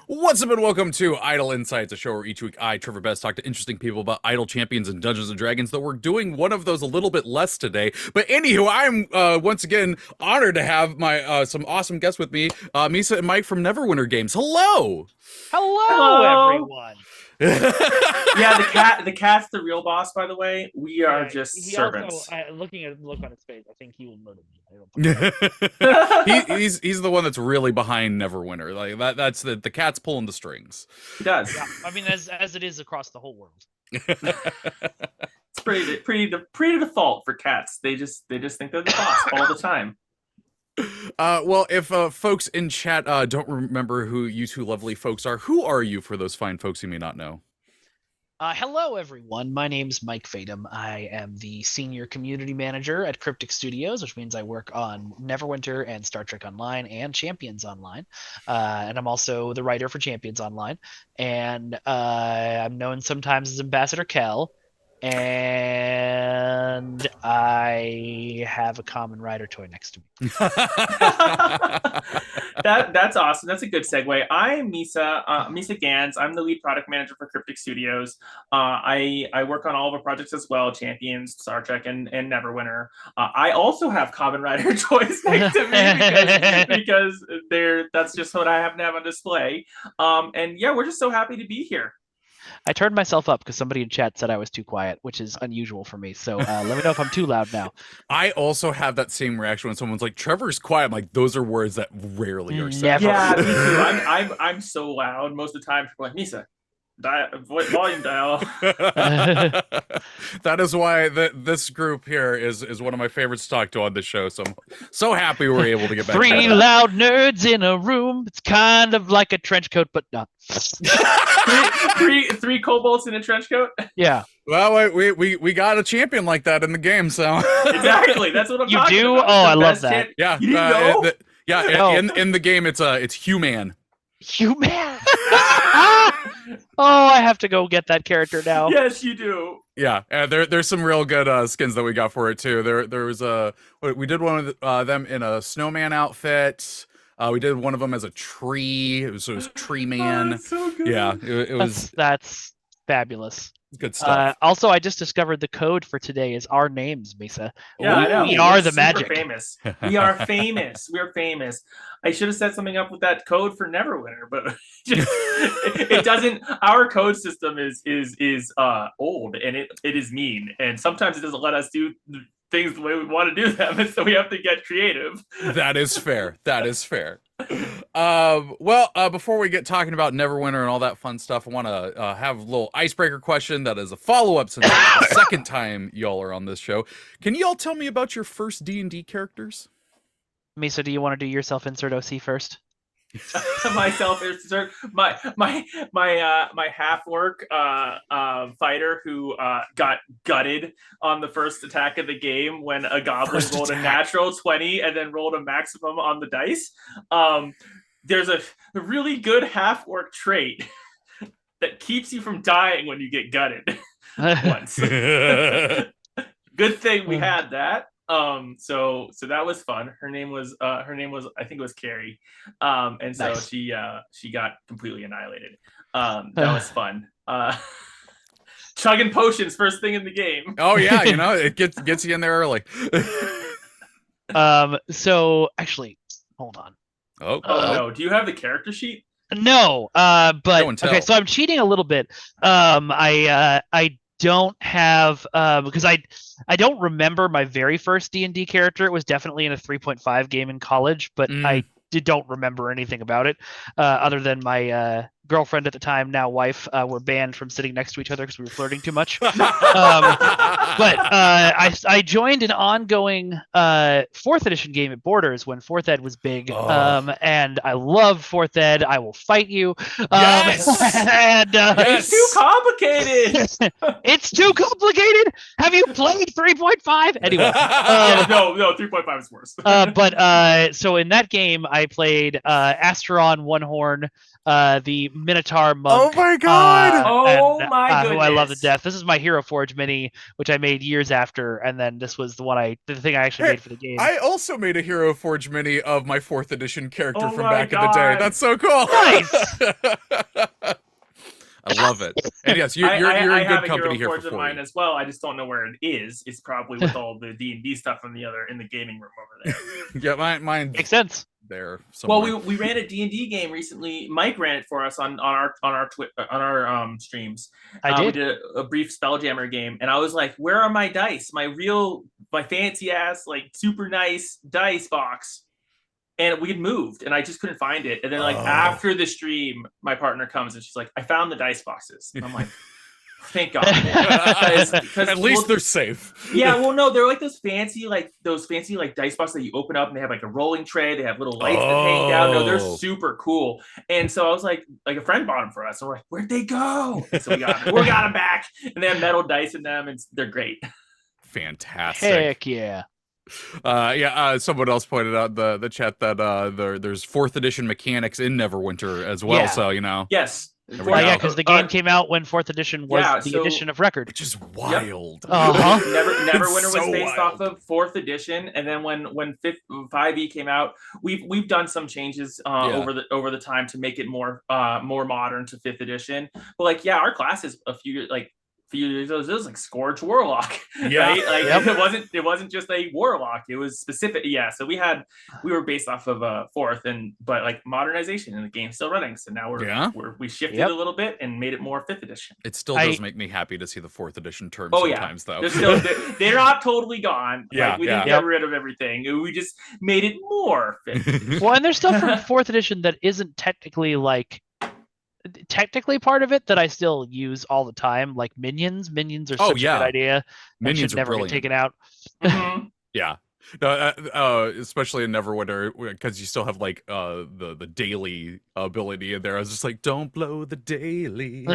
What's up and welcome to Idle Insights, a show where each week I, Treavor Bettis, talk to interesting people about idle champions and Dungeons & Dragons, though we're doing one of those a little bit less today. But anywho, I'm once again honored to have my some awesome guests with me, Misa and Mike from Neverwinter Games. Hello! Hello, everyone. Yeah, the cat's the real boss, by the way. We are just He servants. Also, looking at the look on his face, I think he will murder me. he's the one that's really behind Neverwinter. Like that's the cat's pulling the strings. He does. Yeah, I mean, as it is across the whole world. It's pretty default for cats. They just think they're the boss all the time. Well, if folks in chat don't remember who you two lovely folks are, who are you for those fine folks who may not know? Hello, everyone. My name's Mike Fatum. I am the senior community manager at Cryptic Studios, which means I work on Neverwinter and Star Trek Online and Champions Online. And I'm also the writer for Champions Online. And I'm known sometimes as Ambassador Kel. And I have a common rider toy next to me. That's awesome. That's a good segue. I'm Misa Ganz. I'm the lead product manager for Cryptic Studios. I work on all of our projects as well, Champions, Star Trek, and Neverwinter. I also have common rider toys next to me because that's just what I happen to have on display. And yeah, we're just so happy to be here. I turned myself up because somebody in chat said I was too quiet, which is unusual for me. So let me know if I'm too loud now. I also have that same reaction when someone's like, Trevor's quiet. I'm like, those are words that rarely are said. Never. Yeah, me too. I'm so loud most of the time. People are like, Misa, volume dial. That is why this group here is one of my favorites to talk to on this show. So I'm so happy we're able to get back. Three loud nerds in a room. It's kind of like a trench coat, but not. three kobolds in a trench coat. Yeah. Well, we got a champion like that in the game, so exactly. That's what I'm you talking do? about. Oh, I love that. Yeah. You didn't know? In the game, it's human. Human. Oh, I have to go get that character now. Yes, you do. Yeah, there's some real good skins that we got for it too. There was we did one of them in a snowman outfit. We did one of them as a tree. It was Tree Man. Oh, so good. Yeah, it was. That's fabulous. Good stuff. Also, I just discovered the code for today is our names, Misa. Yeah, I know. We are the Super magic. Famous. We are famous. We're famous. I should have set something up with that code for Neverwinter, but it doesn't. Our code system is old and it is mean, and sometimes it doesn't let us do things the way we want to do them, and so we have to get creative. That is fair. That is fair. Well, before we get talking about Neverwinter and all that fun stuff, I want to have a little icebreaker question that is a follow-up since it's the second time y'all are on this show. Can y'all tell me about your first D&D characters? Misa, do you want to do your self-insert OC first? Myself, my half orc fighter who got gutted on the first attack of the game when a goblin rolled a natural 20 and then rolled a maximum on the dice. There's a really good half orc trait that keeps you from dying when you get gutted once. Good thing we had that. So that was fun. Her name was I think it was Carrie. And so nice. She got completely annihilated. That was fun. Chugging potions first thing in the game. Oh yeah, it gets you in there early. So actually, hold on. Oh no, do you have the character sheet? No, but okay, so I'm cheating a little bit. I don't have because I don't remember my very first D&D character. It was definitely in a 3.5 game in college, but I don't remember anything about it other than my girlfriend at the time, now wife, were banned from sitting next to each other because we were flirting too much. But I joined an ongoing 4th edition game at Borders when 4th Ed was big, and I love 4th Ed. I will fight you. Yes! And, it's too complicated. It's too complicated. Have you played 3.5? Anyway, no, 3.5 is worse. But so in that game, I played Asteron One Horn, the Minotaur monk. Oh my god! Who I love to death. This is my Hero Forge mini, which I made years after, and then this was the thing I actually made for the game. I also made a Hero Forge mini of my 4th edition character from back in the day. That's so cool. Nice. I love it. And yes, you're in good company here for mine as well. I just don't know where it is. It's probably with all the D&D stuff in the gaming room over there. Yeah, mine makes sense. There. Somewhere. Well, we ran a D&D game recently. Mike ran it for us on our streams. I did. We did a brief Spelljammer game, and I was like, "Where are my dice? My fancy ass, like super nice dice box." And we had moved, and I just couldn't find it. And then, after the stream, my partner comes and she's like, "I found the dice boxes." And I'm like, "Thank God!" Because at least they're safe. Yeah, well, no, they're like those fancy dice boxes that you open up, and they have like a rolling tray. They have little lights that hang down. No, they're super cool. And so I was like a friend bought them for us. And we're like, "Where'd they go?" And so we got them back, and they have metal dice in them, and they're great. Fantastic! Heck yeah! Someone else pointed out the chat that there's 4th edition mechanics in Neverwinter as well. So yes. Because the game came out when 4th edition was the edition of record, which is wild. Yep. Neverwinter was based off of 4th edition, and then when 5e came out, we've done some changes over the time to make it more modern to 5th edition. But our class is a few years ago, it was like Scourge Warlock, right? Like it wasn't just a Warlock; it was specific. Yeah, so we were based off of 4th, but like modernization, and the game's still running. So now we shifted a little bit and made it more 5th edition. It still does make me happy to see the 4th edition terms sometimes, though. They're not totally gone. We didn't get rid of everything. We just made it more 5th edition. Well, and there's stuff from 4th edition that isn't technically part of it that I still use all the time, like minions. Minions are such a good idea. Minions should never get taken out. Mm-hmm. Yeah. No, especially in Neverwinter, because you still have the daily ability in there. I was just like, don't blow the daily.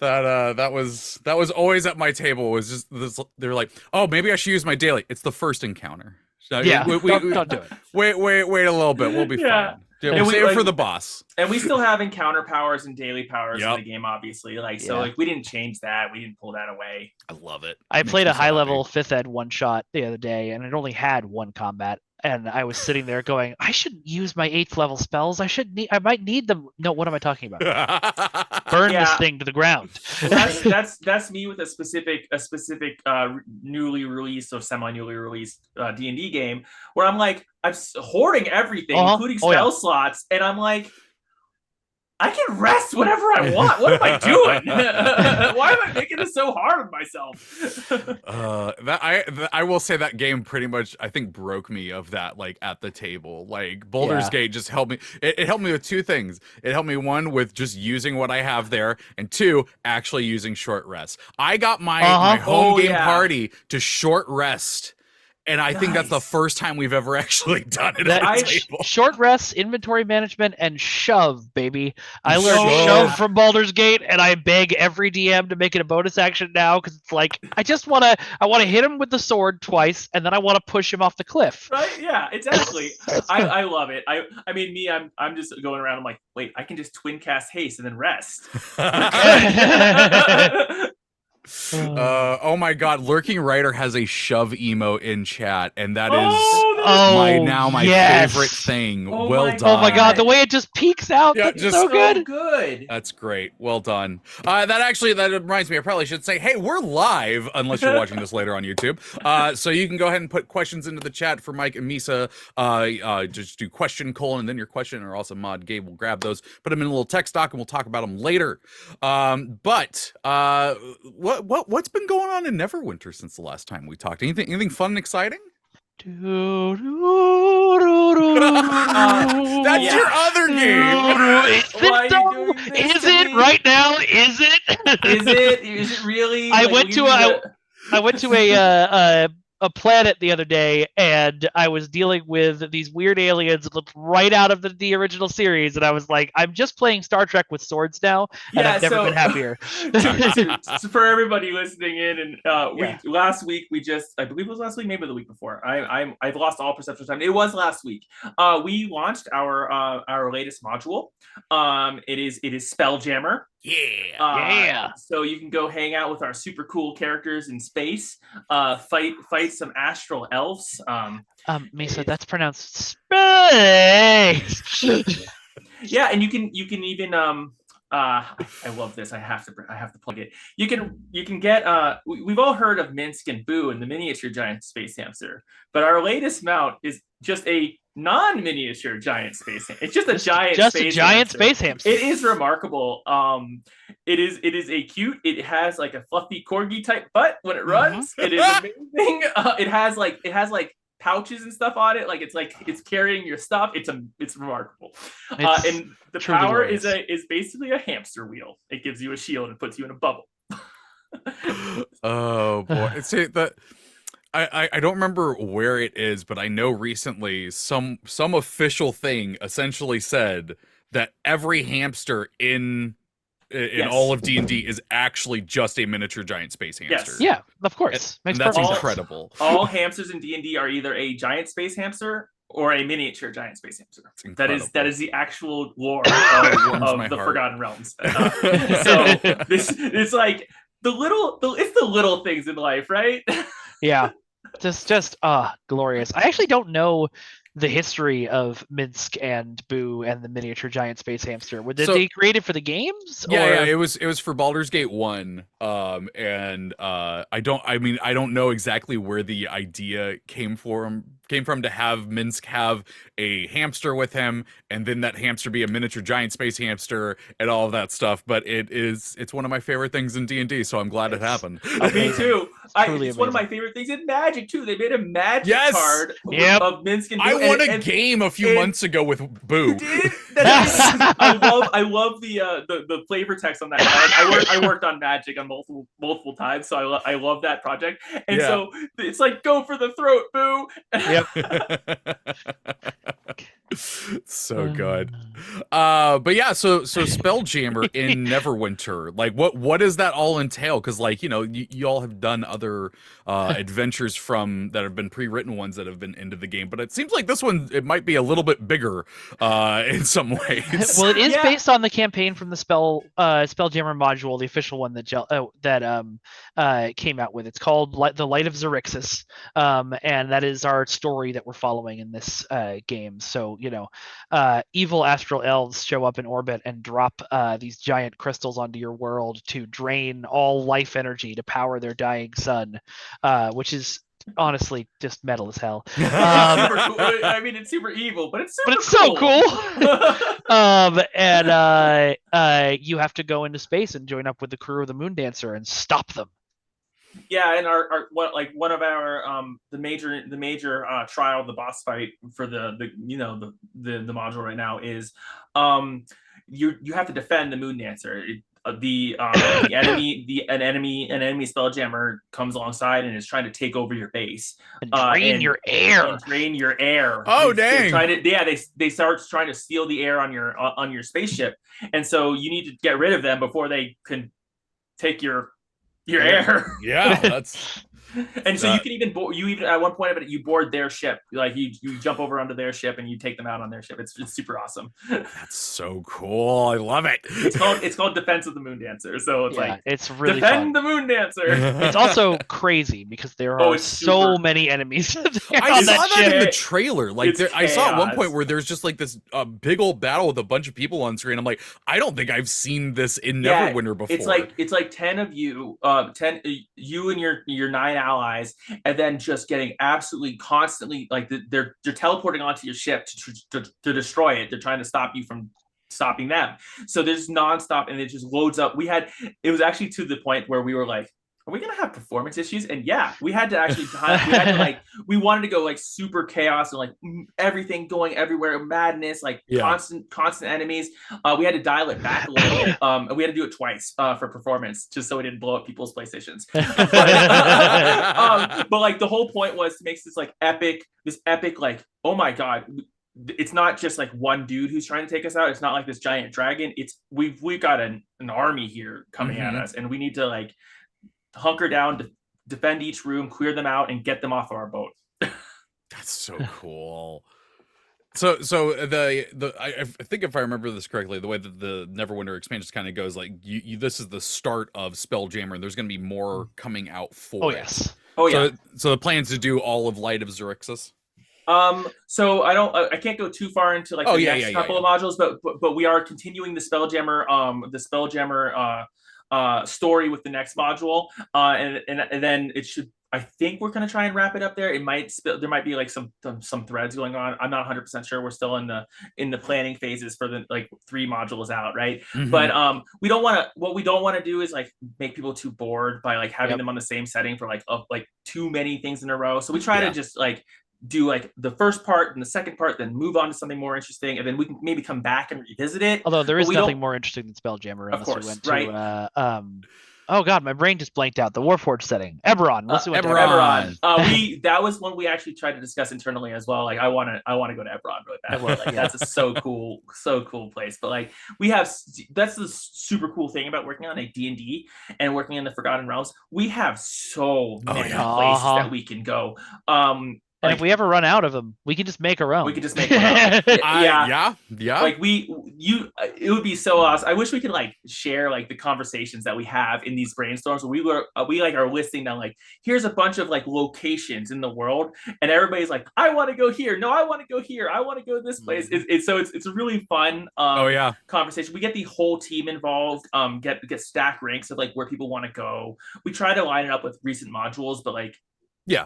that was always at my table. Was just this. They're like, oh, maybe I should use my daily. It's the first encounter. So don't do it. Wait a little bit. We'll be fine. Yeah, we'll save it for the boss. And we still have encounter powers and daily powers in the game, obviously. We didn't change that. We didn't pull that away. I love it. I played a high-level 5th ed one-shot the other day, and it only had one combat. And I was sitting there going, I shouldn't use my 8th level spells. I might need them. No, what am I talking about? Burn this thing to the ground. That's me with a specific newly released or semi-newly released D&D game where I'm hoarding everything, including spell slots, and I'm like, I can rest whenever I want. What am I doing? Why am I making this so hard on myself? I will say that game pretty much, I think, broke me of that, at the table. Baldur's Gate just helped me. It helped me with two things. It helped me, one, with just using what I have there, and two, actually using short rests. I got my home game party to short rest. And I think that's the first time we've ever actually done it at the table. Short rests, inventory management, and shove, baby. I learned shove from Baldur's Gate, and I beg every DM to make it a bonus action now because it's I want to hit him with the sword twice, and then I want to push him off the cliff. Right? Yeah, exactly. I love it. I mean, I'm just going around. I'm like, wait, I can just twin cast haste and then rest. Oh my god, Lurking Writer has a shove emote in chat, and that is my favorite thing. Well done. Oh my god, the way it just peeks out, that's so good. That's great. Well done. That reminds me, I probably should say, hey, we're live, unless you're watching this later on YouTube. So you can go ahead and put questions into the chat for Mike and Misa. Just do question : and then your question, or also Mod Gabe will grab those, put them in a little text doc, and we'll talk about them later. What's been going on in Neverwinter since the last time we talked? Anything fun and exciting? That's your other game. Is it right now? Is it? Is it really? I went to a a planet the other day, and I was dealing with these weird aliens that looked right out of the original series, and I was like, I'm just playing Star Trek with swords now, and I've never been happier. For everybody listening in, and last week I believe it was last week, maybe the week before. I've lost all perception of time. It was last week. We launched our latest module. It is Spelljammer. Yeah. So you can go hang out with our super cool characters in space, fight some astral elves. Misa, that's pronounced space. Yeah, and you can even I love this. I have to plug it. You can get we've all heard of Minsk and Boo and the miniature giant space hamster, but our latest mount is just a non-miniature giant space hamster. It's just a giant space hamster. It is remarkable. It is a cute. It has like a fluffy corgi type butt when it runs. It is amazing. It has like pouches and stuff on it. Like it's carrying your stuff. It's remarkable. And the power is basically a hamster wheel. It gives you a shield and puts you in a bubble. Oh boy! See that. I don't remember where it is, but I know recently some official thing essentially said that every hamster in all of D&D is actually just a miniature giant space hamster. Yes. Yeah, of course. And that's incredible. All hamsters in D&D are either a giant space hamster or a miniature giant space hamster. That is the actual lore of the Forgotten Realms. So it's like it's the little things in life, right? Yeah, just glorious. I actually don't know the history of Minsk and Boo and the miniature giant space hamster. Were they created for the games? Yeah, it was for Baldur's Gate 1. And I don't know exactly where the idea came from to have Minsk have a hamster with him, and then that hamster be a miniature giant space hamster and all of that stuff. But it's one of my favorite things in D&D, so I'm glad it happened. Me too. It's one of my favorite things in Magic too. They made a Magic card of Minsk and Boo. I won a game a few months ago with Boo. You did? I love the flavor text on that card. I worked on Magic on multiple times, so I love that project. And so it's like, go for the throat, Boo. Yep. So good. But yeah, so Spelljammer in Neverwinter, like what does that all entail? Because like, you all have done other adventures that have been pre-written ones that have been into the game, but it seems like this one, it might be a little bit bigger in some ways. Well, it is based on the campaign from the Spelljammer module, the official one that came out with. It's called The Light of Xerixis, and that is our story that we're following in this game. So evil astral elves show up in orbit and drop these giant crystals onto your world to drain all life energy to power their dying sun, which is honestly just metal as hell. I mean, it's super evil, but it's so cool. And you have to go into space and join up with the crew of the Moondancer and stop them. Yeah, and one of our the major trial, the boss fight for the module right now is you have to defend the Moondancer. The enemy Spelljammer comes alongside and is trying to take over your base and drain your air. Oh, dang! They start trying to steal the air on your spaceship, and so you need to get rid of them before they can take your air. Yeah, that's. And so you can even at one point of it, you board their ship. Like you jump over onto their ship and you take them out on their ship. It's super awesome. That's so cool. I love it. It's called Defense of the Moondancer. So it's really defend fun. The Moondancer. It's also crazy because there are so many enemies. I saw that in the trailer. I saw at one point where there's just like this big old battle with a bunch of people on screen. I'm like, I don't think I've seen this in Neverwinter before. It's like 10 of you, 10 you and your 9 allies, and then just getting absolutely constantly like they're teleporting onto your ship to destroy it. They're trying to stop you from stopping them. So there's nonstop, and it just loads up. It was actually to the point where we were like, are we gonna have performance issues? And yeah, we had to actually we wanted to go like super chaos and like everything going everywhere, madness, like constant enemies. We had to dial it back a little bit. And we had to do it twice for performance, just so we didn't blow up people's PlayStations. But like the whole point was to make this epic like, oh my god, it's not just like one dude who's trying to take us out. It's not like this giant dragon. It's we've got an army here coming at us, and we need to like hunker down, defend each room, clear them out, and get them off of our boat. That's so cool. So I think if I remember this correctly, the way that the Neverwinter expansion kind of goes, like this is the start of Spelljammer, and there's going to be more coming out for it. So the plan is to do all of Light of Xerxes. So I can't go too far into like the next couple of modules, but we are continuing the Spelljammer story with the next module, and then it should. I think we're gonna try and wrap it up there. It might there might be like some threads going on. I'm not 100% sure. We're still in the planning phases for the like 3 modules out, right? But we don't want to. What we don't want to do is like make people too bored by like having them on the same setting for like too many things in a row. So we try to just like do like the first part and the second part, then move on to something more interesting, and then we can maybe come back and revisit it. Although there is nothing more interesting than Spelljammer, unless we went to right? Oh god, my brain just blanked out. The Warforged setting, Eberron. Unless we went to Eberron. That was one we actually tried to discuss internally as well. Like I want to go to Eberron really bad. Like that's a so cool place. But like that's the super cool thing about working on a D&D and working in the Forgotten Realms. We have so many places that we can go. And if we ever run out of them, we can just make our own. We can just make our own. Yeah. Like it would be so awesome. I wish we could like share like the conversations that we have in these brainstorms. Where we like are listing down like, here's a bunch of like locations in the world, and everybody's like, I want to go here. No, I want to go here. I want to go to this place. It's a really fun conversation. We get the whole team involved. Get stack ranks of like where people want to go. We try to line it up with recent modules, but like.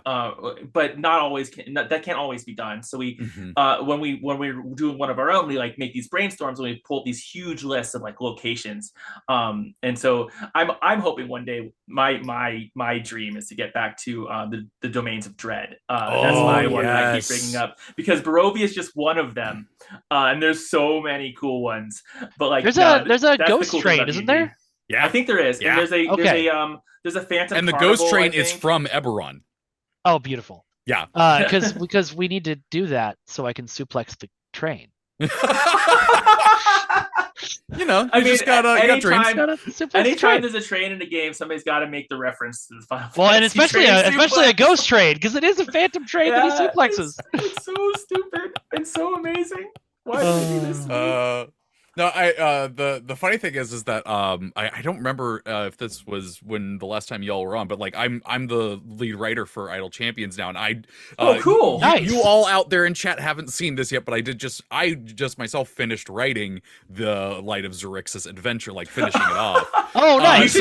But not always that can't always be done. So we when we're doing one of our own, we like make these brainstorms and we pull up these huge lists of like locations. And so I'm hoping one day my dream is to get back to the domains of dread. That's my one that I keep bringing up, because Barovia is just one of them, and there's so many cool ones. But like there's a ghost train, isn't there? Yeah, I think there is. Yeah. And there's a Phantom. And the ghost train is from Eberron. Oh, beautiful. Yeah. Because we need to do that so I can suplex the train. Just gotta dreams. Anytime there's a train in a game, somebody's got to make the reference to the Final Fantasy. Well, and especially a ghost train, because it is a phantom train that he suplexes. It's so stupid and so amazing. Why did they do this? No, the funny thing is that I don't remember if this was when the last time y'all were on, but like I'm the lead writer for Idle Champions now, and cool, nice. You all out there in chat haven't seen this yet, but I just myself finished writing the Light of Xerxes adventure, like finishing it off. Oh, nice.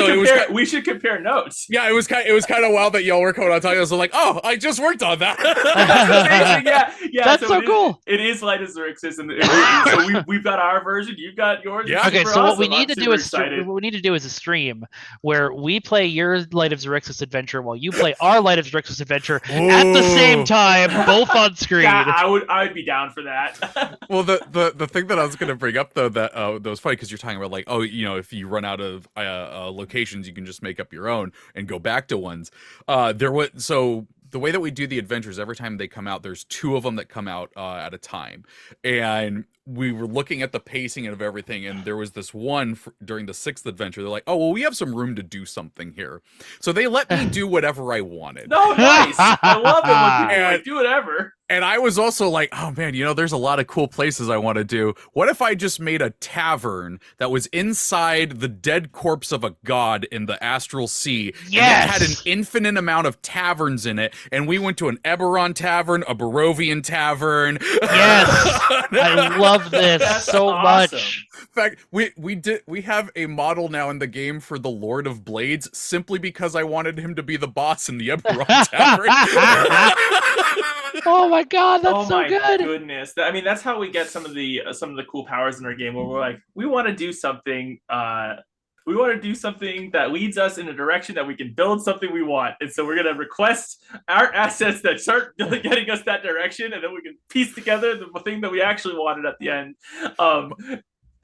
We should compare notes. Yeah, it was kind of wild that y'all were coming on talking. I was like, oh, I just worked on that. That's amazing. Yeah. That's so cool. It is Light of Xerxes, and so we've got our version. You've got yours. Yeah. Okay, so what we need to do is a stream where we play your Light of Xerxes adventure while you play our Light of Xerxes adventure at the same time, both on screen. Yeah, I would be down for that. Well, the thing that I was going to bring up though that was funny, because you're talking about like, if you run out of locations, you can just make up your own and go back to ones. The way that we do the adventures, every time they come out, there's 2 of them that come out at a time. And we were looking at the pacing of everything, and there was this one during the 6th adventure. They're like, oh, well, we have some room to do something here. So they let me do whatever I wanted. No, nice. I love it when people like, do whatever. And I was also like, oh man, there's a lot of cool places I want to do. What if I just made a tavern that was inside the dead corpse of a god in the astral sea? Yes! And it had an infinite amount of taverns in it. And we went to an Eberron tavern, a Barovian tavern. Yes! I love this so awesome. much. In fact, we have a model now in the game for the Lord of Blades, simply because I wanted him to be the boss in the Eberron tavern. Oh my god, that's so good. Oh my goodness. I mean, that's how we get some of the cool powers in our game, where we're like, we want to do something we want to do something that leads us in a direction that we can build something we want. And so we're going to request our assets that start getting us that direction, and then we can piece together the thing that we actually wanted at the end. I'm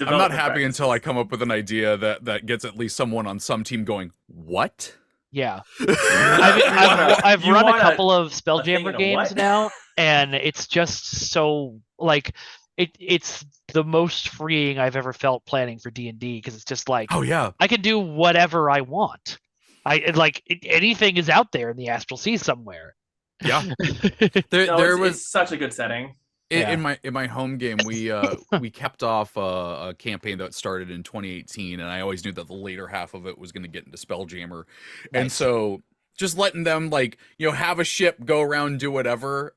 not happy until I come up with an idea that gets at least someone on some team going, what? Yeah. I've run a couple of Spelljammer games now, and it's just so, like, it's the most freeing I've ever felt planning for D&D, because it's just like, oh yeah, I can do whatever I want. Anything is out there in the Astral Sea somewhere. Yeah. It's such a good setting. In my home game, we kept off a campaign that started in 2018, and I always knew that the later half of it was going to get into Spelljammer, and so just letting them have a ship, go around, do whatever.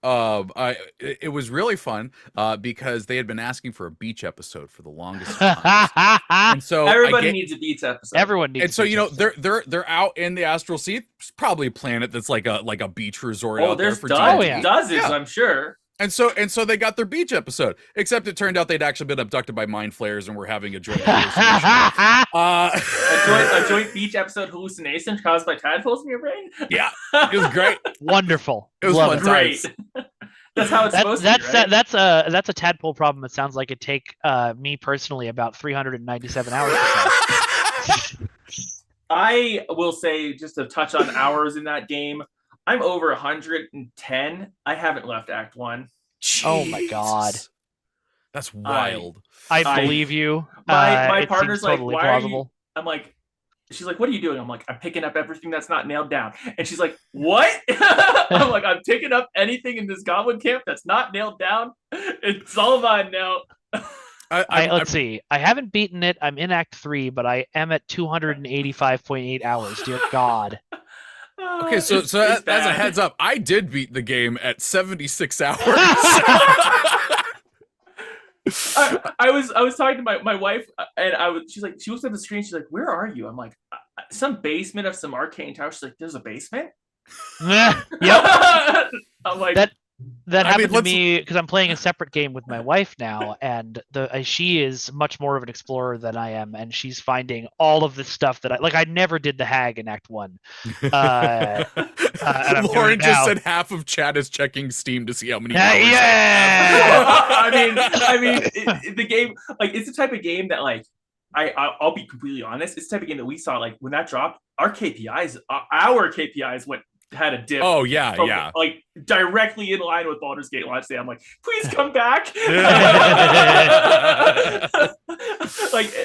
It was really fun because they had been asking for a beach episode for the longest time, and so everybody needs a beach episode. Everyone needs. And so they're out in the Astral Sea. It's probably a planet that's like a beach resort out there for dozens, I'm sure. And so they got their beach episode, except it turned out they'd actually been abducted by mind flayers and were having a joint hallucination. A joint beach episode hallucination caused by tadpoles in your brain? Yeah, it was great. Wonderful. It was fun. Great. That's how it's supposed to be, right? That's a tadpole problem. It sounds like it'd take me personally about 397 hours to solve. I will say, just to touch on hours in that game, I'm over 110. I haven't left Act 1. Jeez. Oh my god. That's wild. I believe you. My partner's like, totally why plausible. are you? I'm like, she's like, what are you doing? I'm like, I'm picking up everything that's not nailed down. And she's like, what? I'm like, I'm picking up anything in this goblin camp that's not nailed down. It's all mine now. Let's see. I haven't beaten it. I'm in Act 3, but I am at 285.8 hours. Dear God. Okay, so as a heads up, I did beat the game at 76 hours. I was talking to my wife, and she looks at the screen, she's like, where are you? I'm like, some basement of some arcane tower. She's like, there's a basement? Yep. I'm like, that happened to me because I'm playing a separate game with my wife now, and she is much more of an explorer than I am, and she's finding all of the stuff that I never did the hag in Act 1. Lauren just said half of chat is checking Steam to see how many hours. I mean, the game, it's the type of game that I'll be completely honest. It's the type of game that we saw when that dropped. Our KPIs had a dip. Oh yeah. Directly in line with Baldur's Gate launch day. I'm like, please come back.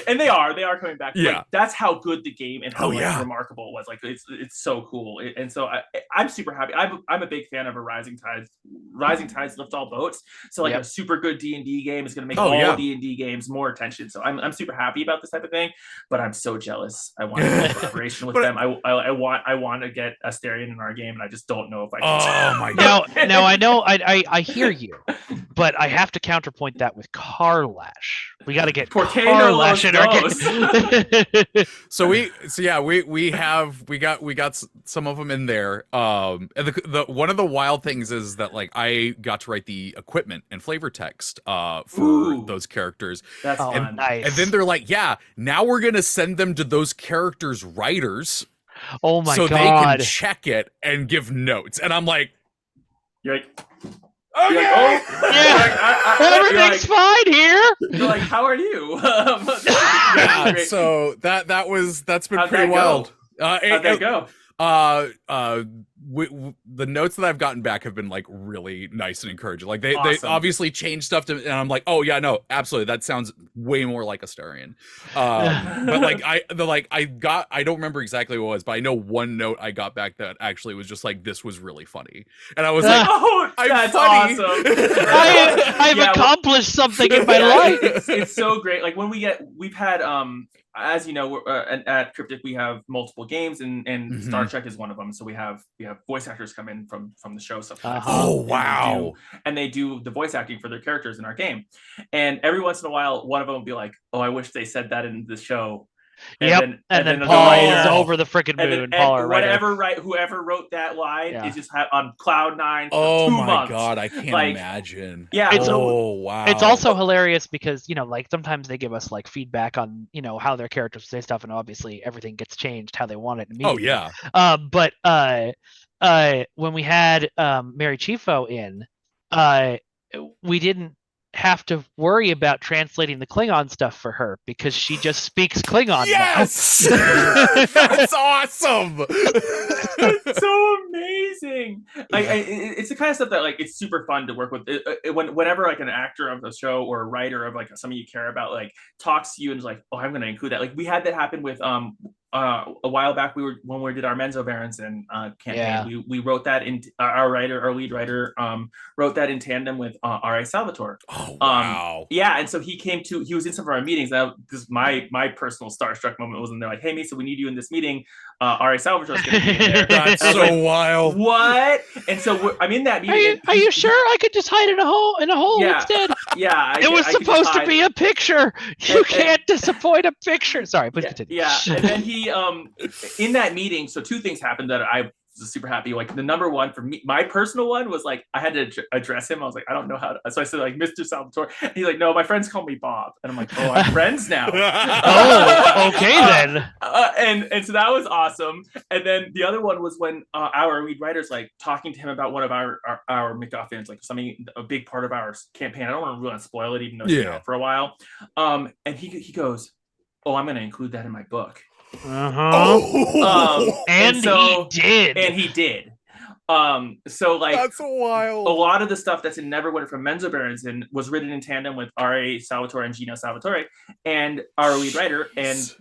And they are coming back. Yeah. That's how good the game and how remarkable it was. It's so cool. And so I'm super happy. I'm a big fan of a Rising Tides lift all boats. So a super good D&D game is going to make all D&D games more attention. So I'm super happy about this type of thing, but I'm so jealous. I want a collaboration with them. I want to get Asterion in our game, and I just don't know if I can. Oh my god. Now I know I hear you, but I have to counterpoint that with Carlash. We got to get Carlash in our game. So we got some of them in there. And the one of the wild things is that I got to write the equipment and flavor text for those characters. That's nice. And then they're like, now we're gonna send them to those characters' writers. Oh my god! So they can check it and give notes. And I'm like, you're like, okay, everything's fine here. You're like, how are you? So that's been How'd pretty that wild. How'd that go? The notes that I've gotten back have been really nice and encouraging. They Awesome. obviously changed stuff and I'm like, oh yeah, no, absolutely, that sounds way more like Asterion. But I don't remember exactly what it was, but I know one note I got back that actually was just this was really funny, and I was like, oh, that's awesome. I've accomplished something in my life. It's so great. We've had as you know, at Cryptic we have multiple games, and Star Trek is one of them. So we have voice actors come in from the show sometimes. Oh wow! And they do the voice acting for their characters in our game. And every once in a while, one of them will be like, "Oh, I wish they said that in the show." And then Paul is over the freaking moon. Whoever wrote that line is just on cloud 9 for 2 months. Oh my god, I can't imagine. Yeah. Wow. It's also hilarious because, like sometimes they give us like feedback on, how their characters say stuff, and obviously everything gets changed how they want it immediately. Oh yeah. But when we had Mary Chieffo in, we didn't have to worry about translating the Klingon stuff for her because she just speaks Klingon. Yes, that's awesome. It's so amazing. It's the kind of stuff that like it's super fun to work with. Whenever like an actor of the show or a writer of like something you care about like talks to you and is like, oh, I'm going to include that. Like we had that happen with a while back. When we did our Menzo Berenson campaign, we wrote that in our lead writer wrote that in tandem with R.A. Salvatore. Oh wow. And so he was in some of our meetings. This is my personal starstruck moment was when they're like, hey Misa, we need you in this meeting. R.A. Salvatore's going to be in there. That's so like, wild. What? And so I'm in that meeting. Are you sure I could just hide in a hole instead? Yeah. It was supposed to be a picture. You can't disappoint a picture. Sorry, please continue. Yeah. And then he in that meeting, so 2 things happened that I was super happy. Like the number one for me, my personal one was like I had to address him. I was like, I don't know how to. So I said like Mr. Salvatore. And he's like, no, my friends call me Bob. And I'm like, oh, I'm friends now. Oh, okay then. And so that was awesome. And then the other one was when our lead writer's like talking to him about one of our MacGuffins, like a big part of our campaign. I don't want to really spoil it, even though it's been out for a while. And he goes, oh, I'm going to include that in my book. And he did. So like that's wild. A lot of the stuff that's in Neverwinter from Menzo Berenson was written in tandem with R.A. Salvatore and Gino Salvatore and our lead writer, and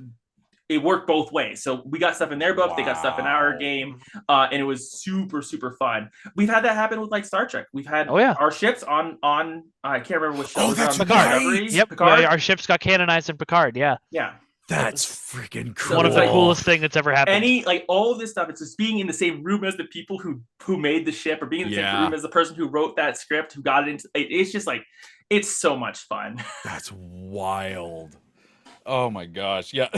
it worked both ways. So we got stuff in their book, they got stuff in our game, and it was super, super fun. We've had that happen with like Star Trek. We've had our ships on I can't remember which show. That's Picard. Right. Yep, Picard. Our ships got canonized in Picard. Yeah. That's freaking cool. One of the coolest things that's ever happened. All of this stuff, it's just being in the same room as the people who made the ship, or being in the same room as the person who wrote that script, who got it into it's just like it's so much fun. That's wild. Oh my gosh. Yeah.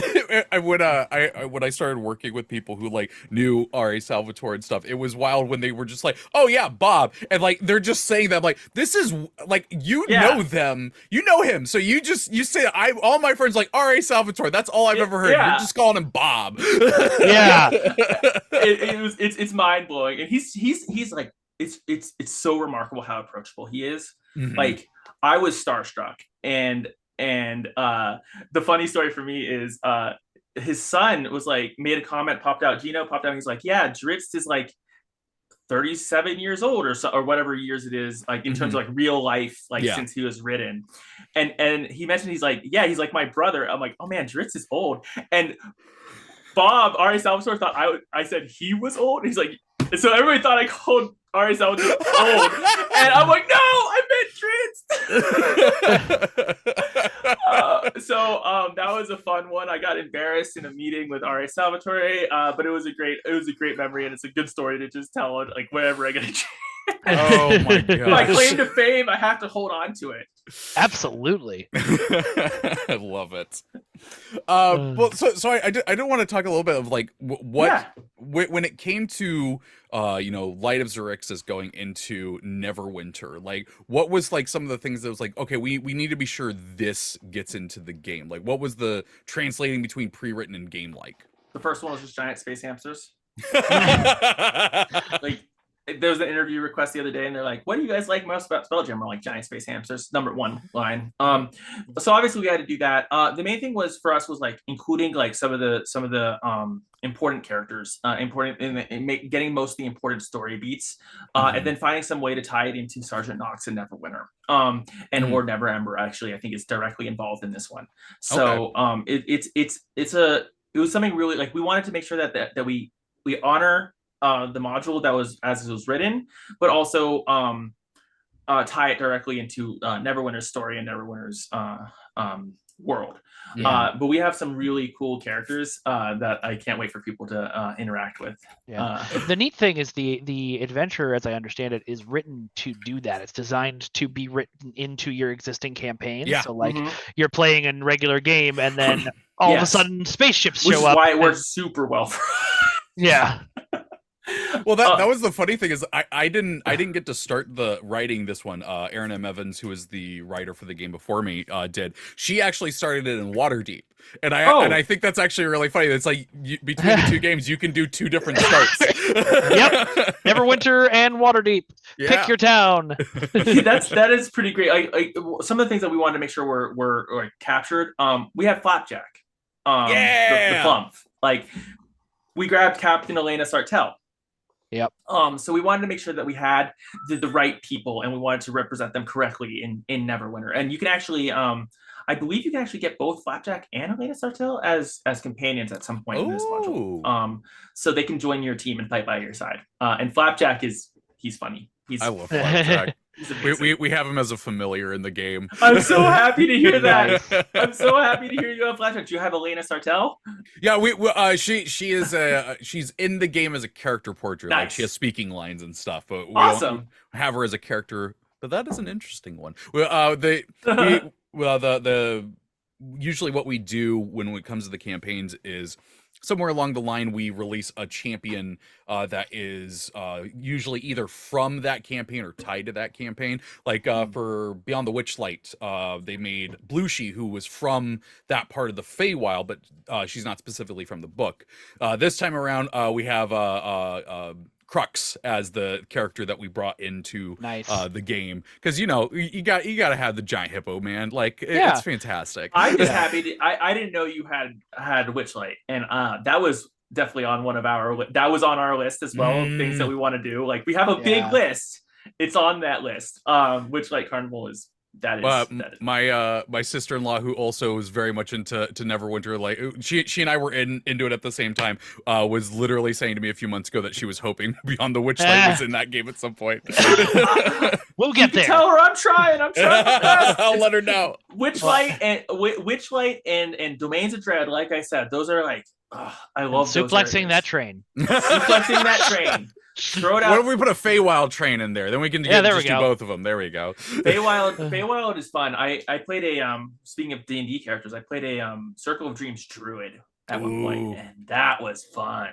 When I started working with people who like knew R.A. Salvatore and stuff, it was wild when they were just like, oh yeah, Bob. And like, they're just saying that like, this is like, know them, you know him. So you say, all my friends like R.A. Salvatore. That's all I've ever heard. You're just calling him Bob. It's mind blowing. And he's like, it's so remarkable how approachable he is. Mm-hmm. Like I was starstruck, and the funny story for me is his son was like made a comment, Gino popped out, and he's like, yeah, Dritz is like 37 years old or whatever years it is, like in terms of like real life, like since he was written. And he mentioned he's like my brother. I'm like, oh man, Dritz is old. And Bob, R.A. Salvatore, thought I said he was old. And he's like, so everybody thought I called R.A. Salvatore old. And I'm like, no, I meant Dritz. That was a fun one. I got embarrassed in a meeting with R.A. Salvatore, but it was a great memory, and it's a good story to just tell it like whenever I get a chance. Oh my god! My claim to fame, I have to hold on to it. Absolutely. I love it. Well, so I do want to talk a little bit of like when it came to Light of Xerxes going into Neverwinter, like what was like some of the things that was like, okay, we need to be sure this gets into the game. Like what was the translating between pre-written and game like? The first one was just giant space hamsters. Like there was an interview request the other day, and they're like, what do you guys like most about Spelljammer? Like giant space hamsters, number one line. So obviously we had to do that. The main thing was for us was like including like some of the important characters, important in getting most of the important story beats, and then finding some way to tie it into Sergeant Knox and Neverwinter. And Lord Neverember actually I think is directly involved in this one. So it was something really like we wanted to make sure that we honor the module that was as it was written, but also tie it directly into Neverwinter's story and Neverwinter's world. But we have some really cool characters that I can't wait for people to interact with. The neat thing is the adventure, as I understand it, is written to do that. It's designed to be written into your existing campaign. So like you're playing a regular game, and then all of a sudden spaceships show up. Which is why it works super well for Yeah. Well, that was the funny thing is I didn't get to start the writing this one. Erin M. Evans, who is the writer for the game before me, did. She actually started it in Waterdeep, and I think that's actually really funny. It's like between the two games, you can do two different starts. Yep, Neverwinter and Waterdeep. Yeah. Pick your town. that is pretty great. Like some of the things that we wanted to make sure were captured. We have Flapjack. The plump. Like we grabbed Captain Elena Sartell. Yep. So we wanted to make sure that we had the right people, and we wanted to represent them correctly in Neverwinter. And you can actually, I believe you can actually get both Flapjack and Elena Sartell as companions at some point in this module. So they can join your team and fight by your side. And Flapjack he's funny. I love Flapjack. We have him as a familiar in the game. I'm so happy to hear that. I'm so happy to hear you have Flapjack. Do you have Elena Sartell? Yeah, she is she's in the game as a character portrait. Nice. Like she has speaking lines and stuff. But we awesome. don't have her as a character. But that is an interesting one. Usually what we do when it comes to the campaigns is somewhere along the line we release a champion that is usually either from that campaign or tied to that campaign. Like for Beyond the Witchlight, they made Blueshie, who was from that part of the Feywild, but she's not specifically from the book. This time around, we have Crux as the character that we brought into the game, because you got to have the giant hippo, man. Like it's fantastic. I'm just happy to, I didn't know you had Witchlight, and that was definitely on one of our list as well. Things that we want to do. Like we have a big list. It's on that list. Witchlight Carnival is. That is my sister-in-law, who also is very much into Neverwinter, like she and I were into it at the same time, was literally saying to me a few months ago that she was hoping Beyond the Witchlight was in that game at some point. We'll get there. Tell her I'm trying. I'll let her know. Witchlight and Domains of Dread, like I said, those are like I love suplexing that train. Suplexing that train. Throw it out. What if we put a Feywild train in there? Then we can do both of them. There we go. Feywild is fun. I played a speaking of D&D characters, I played a Circle of Dreams druid at one point, and that was fun.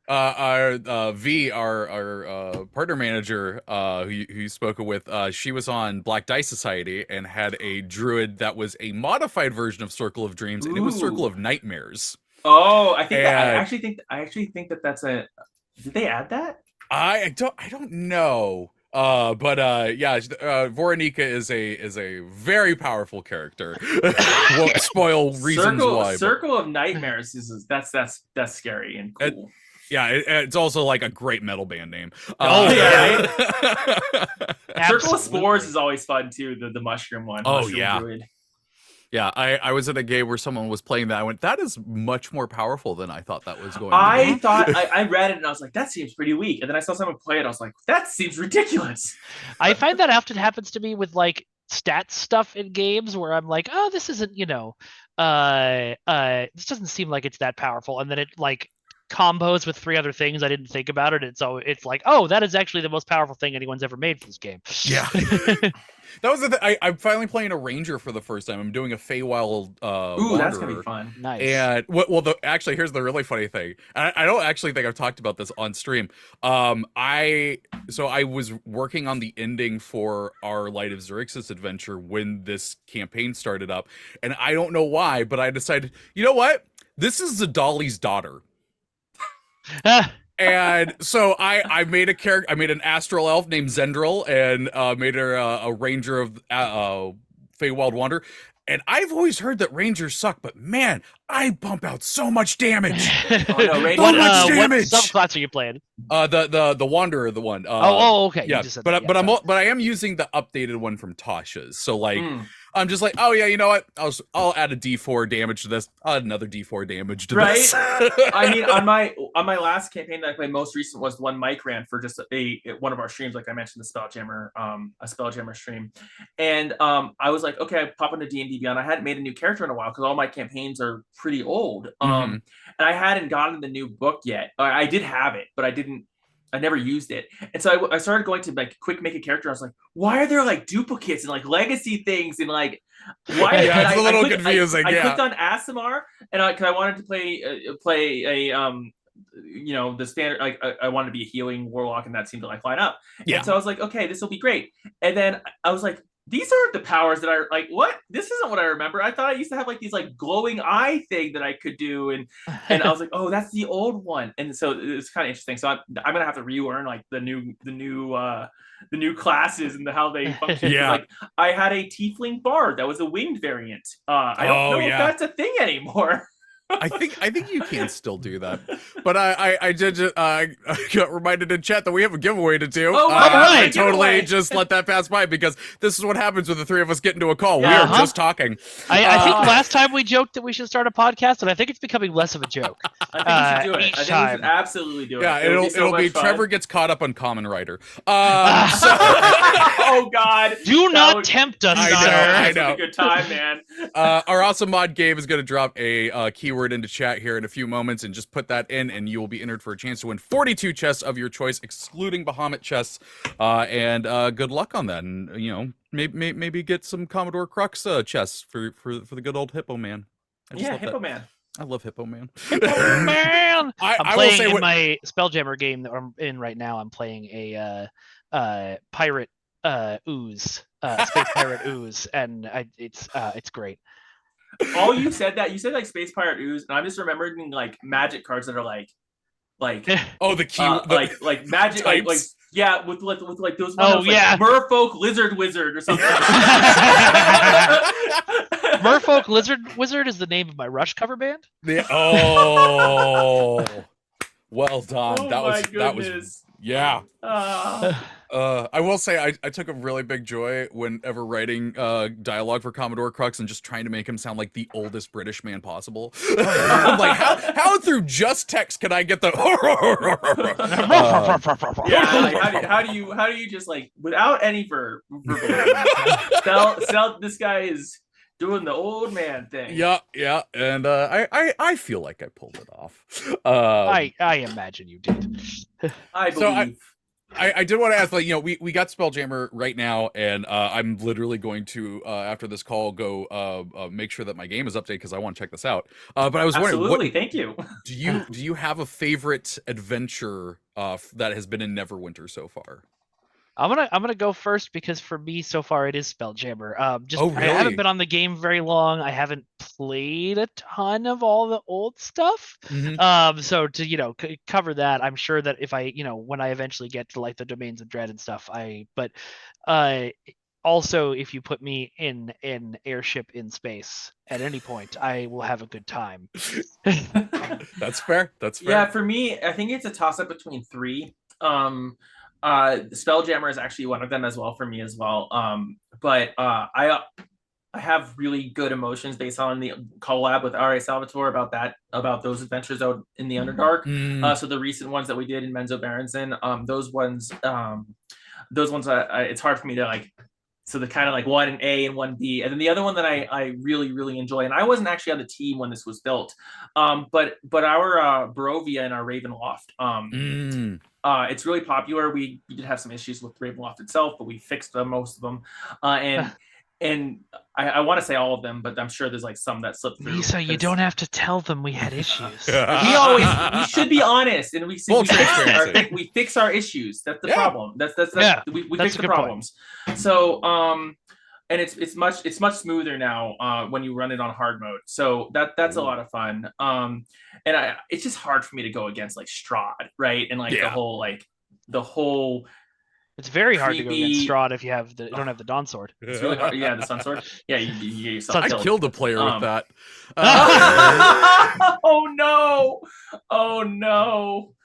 Our partner manager, who you spoke with, she was on Black Dice Society and had a druid that was a modified version of Circle of Dreams, and it was Circle of Nightmares. Oh, I actually think that that's a. Did they add that? I don't know. Voronika is a very powerful character. Won't spoil reasons why. Circle of Nightmares that's scary and cool. It's also like a great metal band name. Circle of Spores is always fun too. The mushroom one. Druid. Yeah, I was at a game where someone was playing that. I went, that is much more powerful than I thought that was going to be. I read it and I was like, that seems pretty weak. And then I saw someone play it. I was like, that seems ridiculous. I find that often happens to me with like stats stuff in games where I'm like, oh, this isn't, this doesn't seem like it's that powerful. And then it like combos with 3 other things I didn't think about it. And so it's like, oh, that is actually the most powerful thing anyone's ever made for this game. Yeah. That was the thing. I'm finally playing a ranger for the first time. I'm doing a Feywild wanderer. That's gonna be fun. Nice. And actually, here's the really funny thing. I don't actually think I've talked about this on stream. I was working on the ending for our Light of Xerxes adventure when this campaign started up, and I don't know why, but I decided, you know what? This is Zadali's daughter. And so I made a character. I made an astral elf named Zendril, and made her a ranger of Feywild Wander. And I've always heard that rangers suck, but man, I bump out so much damage. Damage. What subclass are you playing? The Wanderer, the one. Okay. Yeah, but I am using the updated one from Tasha's. So like. I'm just like, oh yeah, you know what? I'll add a D4 damage to this. I'll add another D4 damage to this. I mean, on my last campaign that I played, most recent was the one Mike ran for just one of our streams, like I mentioned, the Spelljammer, a Spelljammer stream, and I was like, okay, I pop into D&D Beyond. I hadn't made a new character in a while because all my campaigns are pretty old, and I hadn't gotten the new book yet. I did have it, but I didn't I never used it, and so I started going to like quick make a character. I was like, why are there like duplicates and like legacy things and like why? Yeah, and it's a little confusing. I clicked on Asimar, and because I wanted to play a the standard, like I wanted to be a healing warlock, and that seemed to like line up. Yeah. And so I was like, okay, this will be great. And then I was like, these aren't the powers that are like, what? This isn't what I remember. I thought I used to have like these like glowing eye thing that I could do, and I was like, oh, that's the old one. And so it's kind of interesting. So I'm gonna have to relearn like the new classes and how they function. Yeah. Like I had a tiefling bard that was a winged variant. I don't know if that's a thing anymore. I think you can still do that, but I got reminded in chat that we have a giveaway to do. Oh, I totally just let that pass by because this is what happens when the three of us get into a call. We are just talking. I think last time we joked that we should start a podcast, and I think it's becoming less of a joke. I think we should do it. I think we should absolutely do it. Yeah, it'll be Treavor gets caught up on Common Writer. Oh God! Do not tempt us, sir. I know. A good time, man. Our awesome mod Gabe is going to drop a keyword into chat here in a few moments, and just put that in, and you will be entered for a chance to win 42 chests of your choice, excluding Bahamut chests. And good luck on that, and maybe get some Commodore Crux chests for the good old Hippo Man. Hippo Man. I love Hippo Man. Hippo Man. I'm playing in my Spelljammer game that I'm in right now. I'm playing a pirate ooze, space pirate ooze, and it's great. All you said like Space Pirate Ooze, and I'm just remembering like magic cards that are like the key like magic types. like with those yeah, Merfolk Lizard Wizard or something. Merfolk Lizard Wizard is the name of my Rush cover band. Oh, well done. Oh, that was yeah. I will say I took a really big joy whenever writing dialogue for Commodore Crux and just trying to make him sound like the oldest British man possible. I'm like, how through just text can I get the how do you just like without any verbal sell this guy is doing the old man thing. Yeah, and I feel like I pulled it off. I imagine you did. I believe. I did want to ask, like, we got Spelljammer right now, and I'm literally going to after this call go make sure that my game is updated because I want to check this out. But I was wondering, thank you. Do you have a favorite adventure that has been in Neverwinter so far? I'm gonna go first because for me so far it is Spelljammer. Really? I haven't been on the game very long. I haven't played a ton of all the old stuff. Mm-hmm. So to cover that, I'm sure that if I when I eventually get to like the Domains of Dread and stuff, also if you put me in an airship in space at any point, I will have a good time. That's fair. Yeah, for me, I think it's a toss up between three. Spelljammer is actually one of them as well for me as well. But I have really good emotions based on the collab with R.A. Salvatore about those adventures out in the Underdark. So the recent ones that we did in Menzo Berenson, those ones it's hard for me to like. So the kind of like one A and one B, and then the other one that I really really enjoy, and I wasn't actually on the team when this was built, but our Barovia and our Ravenloft, it's really popular. We did have some issues with Ravenloft itself, but we fixed most of them, and I want to say all of them, but I'm sure there's like some that slipped through. Misa, you don't have to tell them we had issues. we should be honest, and we fix our issues. That's the problem. We fix the problems. Point. So and it's much smoother now when you run it on hard mode. So that's a lot of fun. And it's just hard for me to go against like Strahd, right? And like the whole. It's very hard to go against Strahd if you don't have the Dawn Sword. It's really hard. Yeah, the Sun Sword. Yeah, you I killed a player with that. Oh no!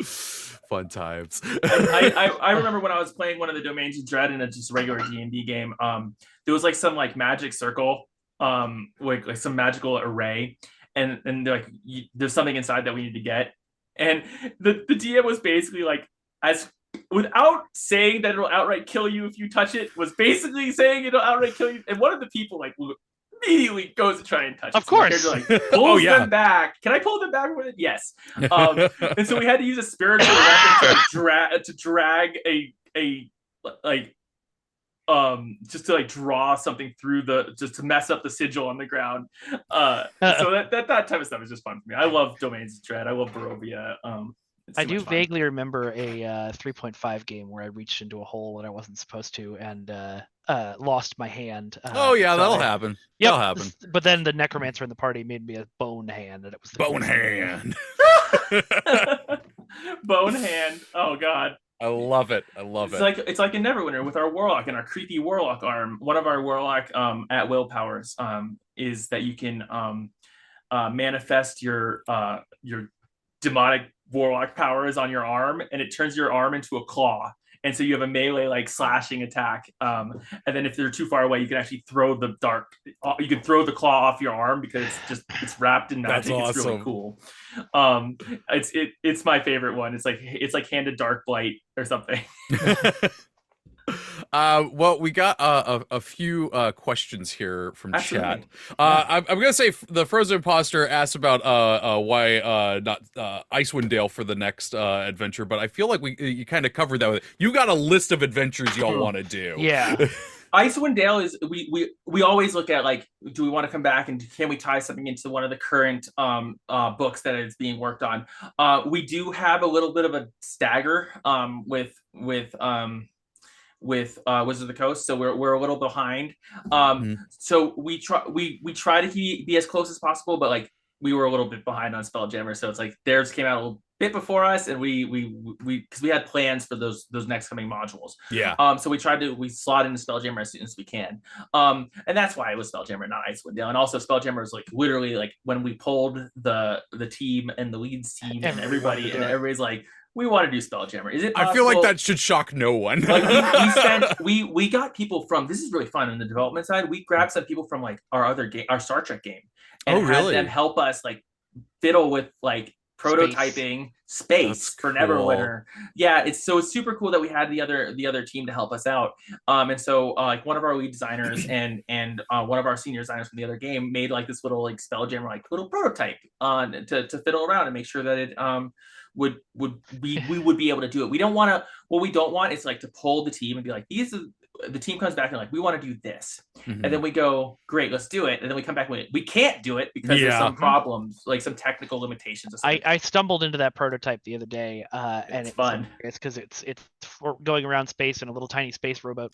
Fun times. I remember when I was playing one of the Domains of Dread in a just regular D&D game. There was like some like magic circle, like some magical array, and like there's something inside that we need to get, and the DM was basically like without saying that it'll outright kill you if you touch it, was basically saying it'll outright kill you. And one of the people like immediately goes to try and touch. Of course, like pulls them back. Can I pull them back with it? Yes. And so we had to use a spiritual weapon to drag a like just to like draw something through just to mess up the sigil on the ground. So that type of stuff is just fun for me. I love Domains of Dread. I love Barovia. I do vaguely remember a 3.5 game where I reached into a hole that I wasn't supposed to and lost my hand. That'll happen. Yep. That'll happen. But then the necromancer in the party made me a bone hand, and it was the bone hand. Bone hand. Oh God. I love it. It's like in Neverwinter with our warlock and our creepy warlock arm. One of our warlock at will powers is that you can manifest your demonic warlock powers on your arm, and it turns your arm into a claw. And so you have a melee like slashing attack. And then if they're too far away, you can actually throw the claw off your arm because it's wrapped in magic. That's awesome. It's really cool. It's my favorite one. It's like Handed Dark Blight or something. Well, we got a few questions here from chat. I'm gonna say the Frozen Imposter asked about why not Icewind Dale for the next adventure, but I feel like you kind of covered that. You got a list of adventures y'all want to do. Yeah. Icewind Dale is we always look at like, do we want to come back and can we tie something into one of the current books that is being worked on? We do have a little bit of a stagger with Wizards of the Coast, so we're a little behind. So we try to be as close as possible, but like we were a little bit behind on Spelljammer, so it's like theirs came out a little bit before us, and we because we had plans for those next coming modules. Yeah. So we slot into Spelljammer as soon as we can. And that's why it was Spelljammer, not Icewind Dale. And also Spelljammer is like literally like when we pulled the team and the leads team and everybody's like, we want to do Spelljammer. Is it possible? I feel like that should shock no one. Like we got people from, this is really fun on the development side. We grabbed some people from like our other game, our Star Trek game, and had them help us like fiddle with like prototyping space for Neverwinter. Yeah, it's super cool that we had the other team to help us out. And so like one of our lead designers and one of our senior designers from the other game made like this little like Spelljammer like little prototype to fiddle around and make sure that it we would be able to do it. What we don't want is like to pull the team and be like, the team comes back and like, we want to do this. And then we go, great, let's do it. And then we come back with we can't do it because there's some problems, like some technical limitations. I stumbled into that prototype the other day, and it's fun. It's because it's going around space in a little tiny space rowboat.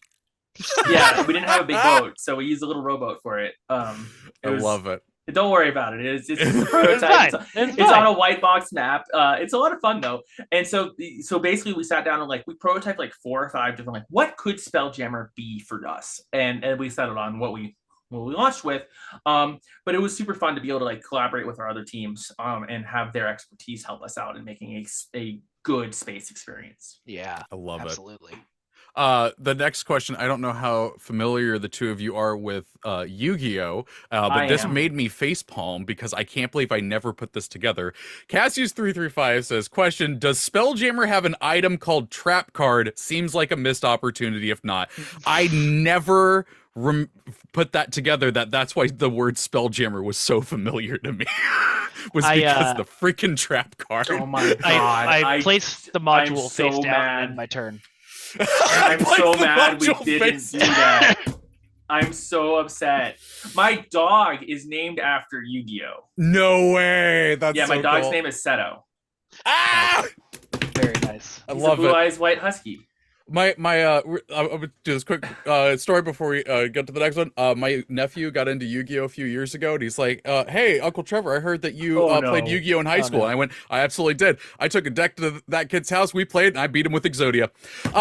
Yeah, we didn't have a big boat, so we used a little rowboat for it. I love it. Don't worry about it. It's a prototype. It's on a white box map. It's a lot of fun though. And so basically we sat down and like we prototyped like 4 or 5 different like what could Spelljammer be for us, and we settled on what we launched with. But it was super fun to be able to like collaborate with our other teams and have their expertise help us out in making a good space experience. Yeah, I love it. Absolutely. The next question, I don't know how familiar the two of you are with Yu-Gi-Oh, but this made me facepalm because I can't believe I never put this together. Cassius335 says, question, does Spelljammer have an item called Trap Card? Seems like a missed opportunity if not. I never put that together. That's why the word Spelljammer was so familiar to me. was because the freaking Trap Card. Oh my God. I placed the module face down in my turn. I'm so mad we didn't do that. I'm so upset. My dog is named after Yu-Gi-Oh. No way. That's my dog's name is Seto. Ah! Very nice. He's a blue eyes white husky. I'm gonna do this quick story before we get to the next one. My nephew got into Yu-Gi-Oh a few years ago, and he's like, "Hey, Uncle Trevor, I heard that you played Yu-Gi-Oh in high school." And I went, "I absolutely did. I took a deck to that kid's house. We played, and I beat him with Exodia." No,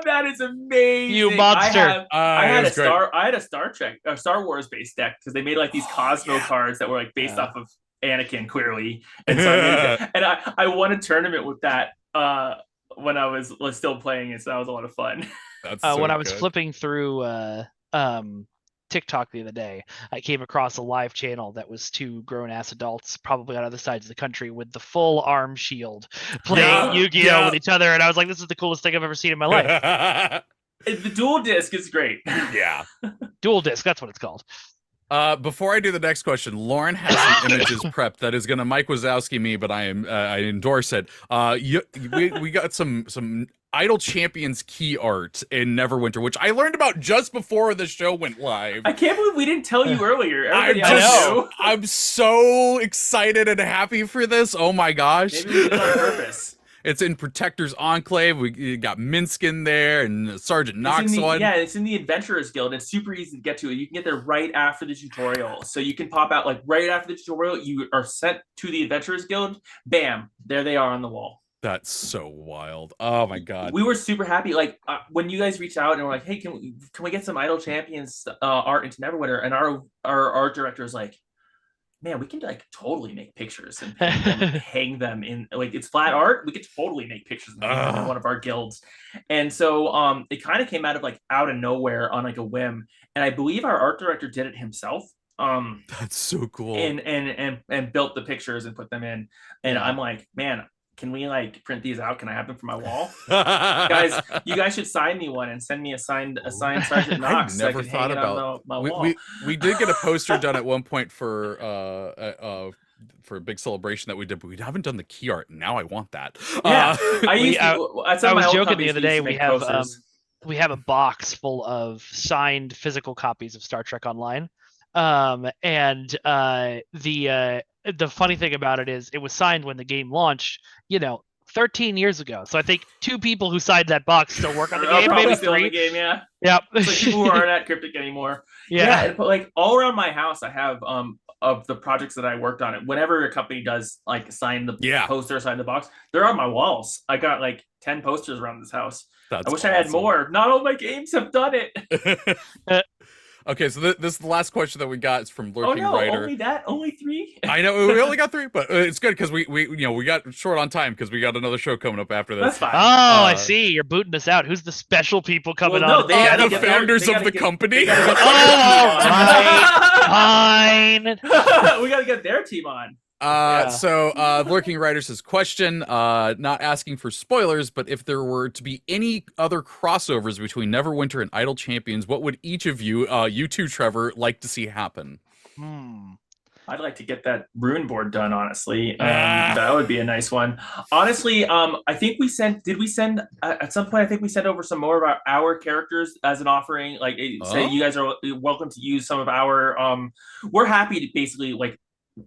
that is amazing! You monster! I had a Star Wars based deck because they made like these Cosmo cards that were like based off of Anakin, clearly, and so I won a tournament with that. When I was still playing it, so that was a lot of fun. That's so when I was flipping through TikTok the other day, I came across a live channel that was 2 grown-ass adults, probably on other sides of the country, with the full arm shield, playing Yu-Gi-Oh with each other, and I was like, "This is the coolest thing I've ever seen in my life." The dual disc is great. Yeah. Dual disc, that's what it's called. Before I do the next question, Lauren has some images prepped that is going to Mike Wazowski me, but I endorse it. We got some Idol Champions key art in Neverwinter, which I learned about just before the show went live. I can't believe we didn't tell you earlier. I'm so excited and happy for this. Oh my gosh. Maybe we did it on purpose. It's in Protector's Enclave. We got Minsk in there and Sergeant Knox one. Yeah, it's in the Adventurers Guild. It's super easy to get to. You can get there right after the tutorial. So you can pop out like right after the tutorial. You are sent to the Adventurers Guild. Bam, there they are on the wall. That's so wild. Oh my god. We were super happy. Like when you guys reached out and were like, "Hey, can we get some Idol Champions art into Neverwinter?" And our art director was like, man, we can like totally make pictures and hang them in, like, it's flat art. We could totally make pictures in one of our guilds. And so it kind of came out of nowhere on like a whim. And I believe our art director did it himself. That's so cool. And built the pictures and put them in. And I'm like, man, can we like print these out? Can I have them for my wall? Guys, you guys should sign me one and send me a signed Sergeant Knox. I never thought about my wall. We did get a poster done at one point for a big celebration that we did, but we haven't done the key art. Now I want that. Yeah, I was joking the other day. We have a box full of signed physical copies of Star Trek Online. The funny thing about it is it was signed when the game launched, 13 years ago. So I think 2 people who signed that box still work on the game. Maybe still 3. In the game, yeah. Yep. It's like people who aren't at Cryptic anymore. Yeah. But like all around my house, I have of the projects that I worked on. Whenever a company does like sign the poster, sign the box, they're on my walls. I got like 10 posters around this house. I wish I had more. Not all my games have done it. Okay, so this is the last question that we got. It's from Lurking Writer. Only 3? I know we only got 3, but it's good because we got short on time because we got another show coming up after this. That's fine. Oh, I see. You're booting us out. Who's the special people coming on? The founders of the company. Fine. We got to get their team on. So Lurking Writer says, question, not asking for spoilers, but if there were to be any other crossovers between Neverwinter and Idol Champions, what would each of you, you two, Trevor, like to see happen? I'd like to get that rune board done, honestly. That would be a nice one. Honestly, I think we sent at some point, I think we sent over some more of our characters as an offering. Like, say you guys are welcome to use some of our, we're happy to basically, like,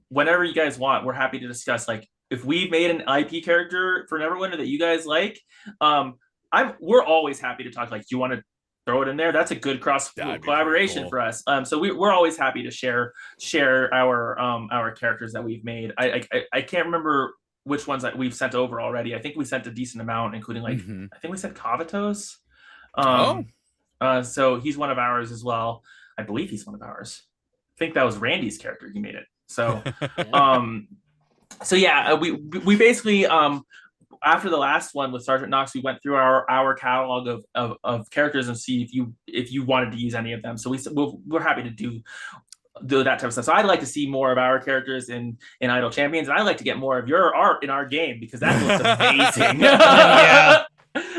whenever you guys want, we're happy to discuss, like, if we've made an IP character for Neverwinter that you guys like, we're always happy to talk. Like, you want to throw it in there? That's a good cross collaboration for us. So we're always happy to share our characters that we've made. I can't remember which ones that we've sent over already. I think we sent a decent amount, including like I think we sent Kavatos. So he's one of ours as well. I believe he's one of ours. I think that was Randy's character. He made it. So, we basically, after the last one with Sergeant Knox, we went through our catalog of characters and see if you wanted to use any of them. So we're happy to do that type of stuff. So I'd like to see more of our characters in Idol Champions, and I'd like to get more of your art in our game because that looks amazing. Yeah.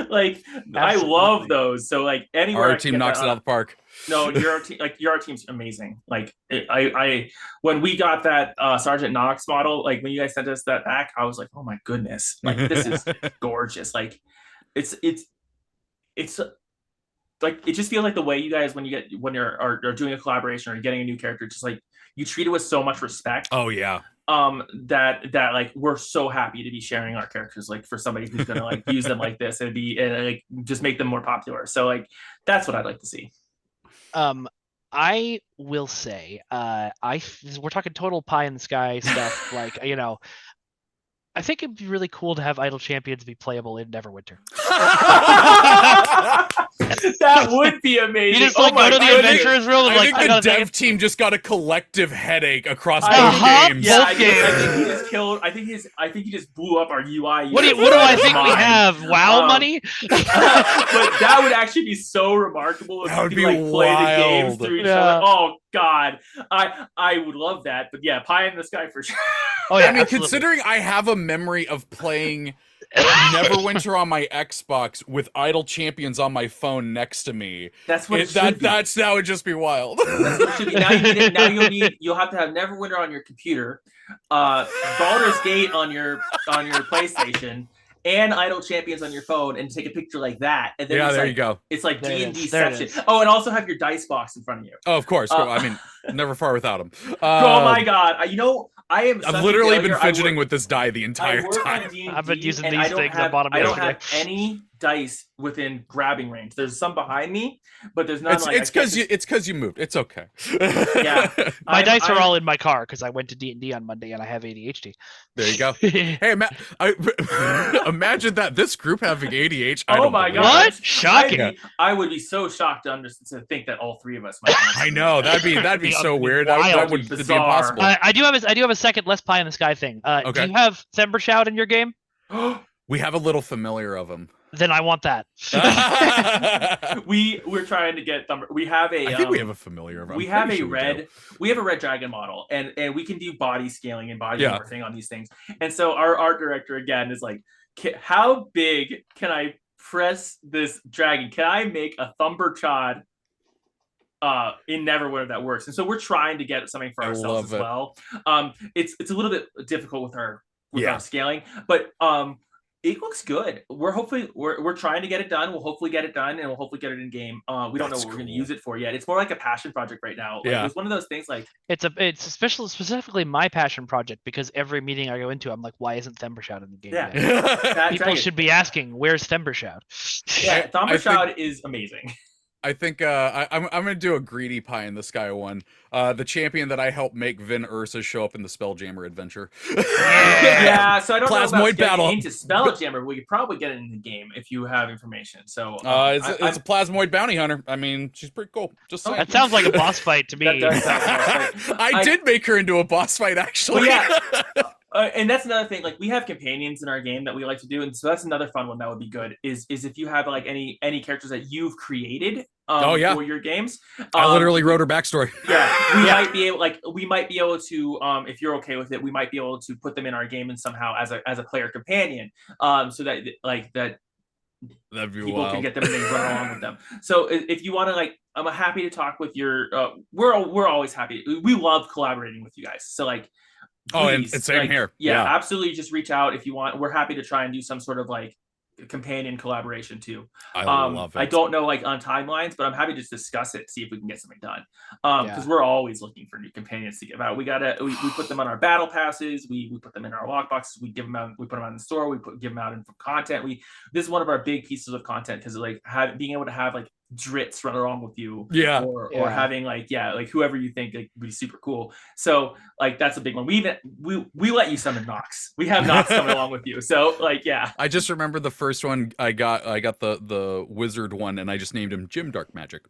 Like, absolutely. I love those. So like anywhere our team knocks it out of the park. No, your team's amazing. Like I when we got that Sergeant Knox model, like when you guys sent us that back, I was like, oh my goodness, like this is gorgeous. Like it's like, it just feels like the way you guys when you're doing a collaboration or getting a new character, just like you treat it with so much respect. Oh yeah. That like we're so happy to be sharing our characters, like, for somebody who's gonna like use them like this and like just make them more popular. So like that's what I'd like to see. I will say, we're talking total pie in the sky stuff. Like, I think it'd be really cool to have Idol Champions be playable in Neverwinter. That would be amazing. You just go to the Adventurers Room and I think the dev team just got a collective headache across both games. Yeah, I think he just killed. I think he just blew up our UI. What do I think we have? WoW money? But that would actually be so remarkable if that would you be could, like, play the games through each other. Oh God, I would love that. But yeah, pie in the sky for sure. Oh yeah, I mean, considering I have a memory of playing Neverwinter on my Xbox with Idle Champions on my phone next to me. That's what it should be. That would just be wild. That's what it should be. Now you'll have to have Neverwinter on your computer, Baldur's Gate on your PlayStation, and Idle Champions on your phone, and take a picture like that. And then there you go. It's like D&D section. Oh, and also have your dice box in front of you. Oh, of course. I mean, never far without them. Oh my god! I've literally been fidgeting with this die the entire time. I've been using these things I bought them yesterday. I don't have any dice within grabbing range. There's some behind me, but there's none. It's because you moved. It's okay. Yeah, my dice are all in my car because I went to D&D on Monday and I have ADHD. There you go. Hey, Matt, imagine that this group having ADHD. Oh my god! What? Shocking! I would be so shocked to think that all three of us might. I know that'd be so weird. That would be impossible. I do have a second less pie in the sky thing. Okay. Do you have Thembershout in your game? We have a little familiar of him. Then I want that. We're trying to get Thumber. We have a. I think we have a familiar of him. We have a red. We have a red dragon model, and we can do body scaling and body morphing on these things. And so our art director again is like, how big can I press this dragon? Can I make a Thumberchod in Neverwinter that works? And so we're trying to get something for ourselves as well. It's a little bit difficult with our scaling, but it looks good. We're trying to get it done. We'll hopefully get it done, and we'll hopefully get it in game. We don't know what we're going to use it for yet. It's more like a passion project right now. It's one of those things like it's specifically my passion project because every meeting I go into, I'm like, why isn't Thembershout in the game? Yeah, people should be asking, where's Thembershout? Yeah, Thembershout is amazing. I think I'm gonna do a greedy pie in the sky one. The champion that I helped make Vin Ursa show up in the Spelljammer adventure. Yeah, so I don't know about battle into Spelljammer, but we could probably get it in the game if you have information. So it's a plasmoid bounty hunter. I mean, she's pretty cool. Just saying. That sounds like a boss fight to me. That does sound like a boss fight. I did make her into a boss fight actually. Well, yeah. And that's another thing. Like we have companions in our game that we like to do, and so that's another fun one that would be good. Is if you have like any characters that you've created for your games. I literally wrote her backstory. Yeah, we might be able to, if you're okay with it, we might be able to put them in our game and somehow as a player companion, so that that'd be people wild. Can get them and they run along with them. So if you want to I'm happy to talk with your. We're always happy. We love collaborating with you guys. So like. Please, and same here. Yeah, absolutely. Just reach out if you want. We're happy to try and do some sort of companion collaboration too. I love it. I don't know on timelines, but I'm happy to just discuss it, see if we can get something done. Because we're always looking for new companions to give out. We put them on our battle passes. We put them in our lock boxes. We give them out. We put them out in the store. Give them out in content. This is one of our big pieces of content because being able to have Drits run along with you, or having whoever you think would be super cool. So that's a big one. We let you summon Nox. We have Nox coming along with you. So I just remember the first one I got the wizard one, and I just named him Jim Dark Magic.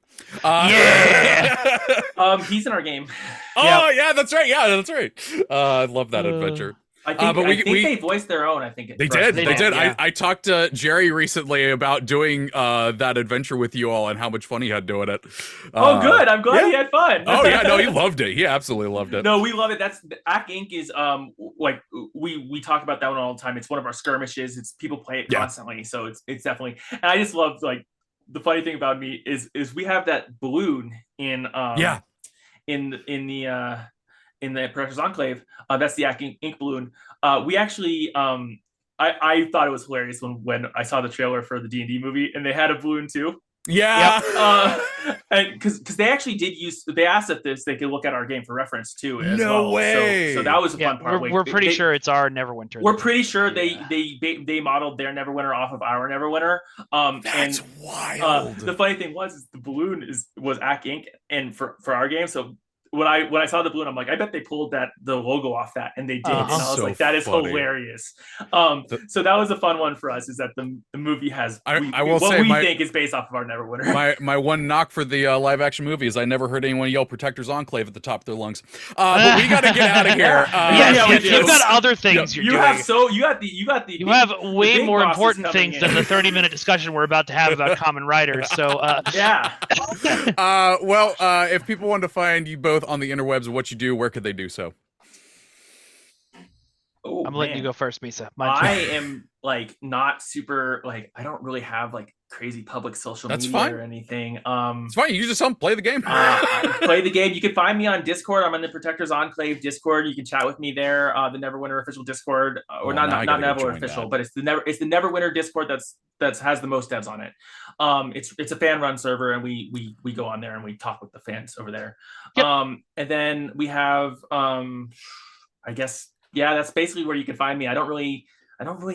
He's in our game. Oh yeah, that's right. Yeah, that's right. I love that adventure. I think they voiced their own. I think they did. Yeah. I talked to Jerry recently about doing that adventure with you all and how much fun he had doing it. Oh, good. I'm glad he had fun. Oh yeah, no, he loved it. He absolutely loved it. No, we love it. That's Ack Inc. is we talk about that one all the time. It's one of our skirmishes. It's people play it constantly, so it's definitely. And I just love the funny thing about me is we have that balloon in the Precious Enclave. That's the Ack Inc. balloon. We actually, I thought it was hilarious when I saw the trailer for the D&D movie and they had a balloon too. Yeah. And because they actually they asked if they could look at our game for reference too. No way. So that was a fun part. We're pretty sure it's our Neverwinter. We're pretty sure they modeled their Neverwinter off of our Neverwinter. That's wild. The funny thing was the balloon was Ack Inc. and for our game. So when I saw the balloon, I'm like, I bet they pulled the logo off that, and they did. And I was like, that is funny. Hilarious. So that was a fun one for us. Is that the movie has we think is based off of our Neverwinter. My one knock for the live action movie is I never heard anyone yell "Protectors Enclave" at the top of their lungs. But we got to get out of here. You've got other things you're doing. You have way more important things than the 30-minute discussion we're about to have about Common Riders. So if people want to find you both on the interwebs of what you do, where could they do so? Oh, I'm letting you go first, Misa. I am like not super like I don't really have like crazy public social media or anything. It's fine. You just play the game. Play the game. You can find me on Discord. I'm in the Protectors Enclave Discord. You can chat with me there. The Neverwinter official Discord, or not Neverwinter official, but it's the Neverwinter Discord that has the most devs on it. It's a fan run server, and we go on there and we talk with the fans over there. Yep. And then we have I guess that's basically where you can find me. I don't really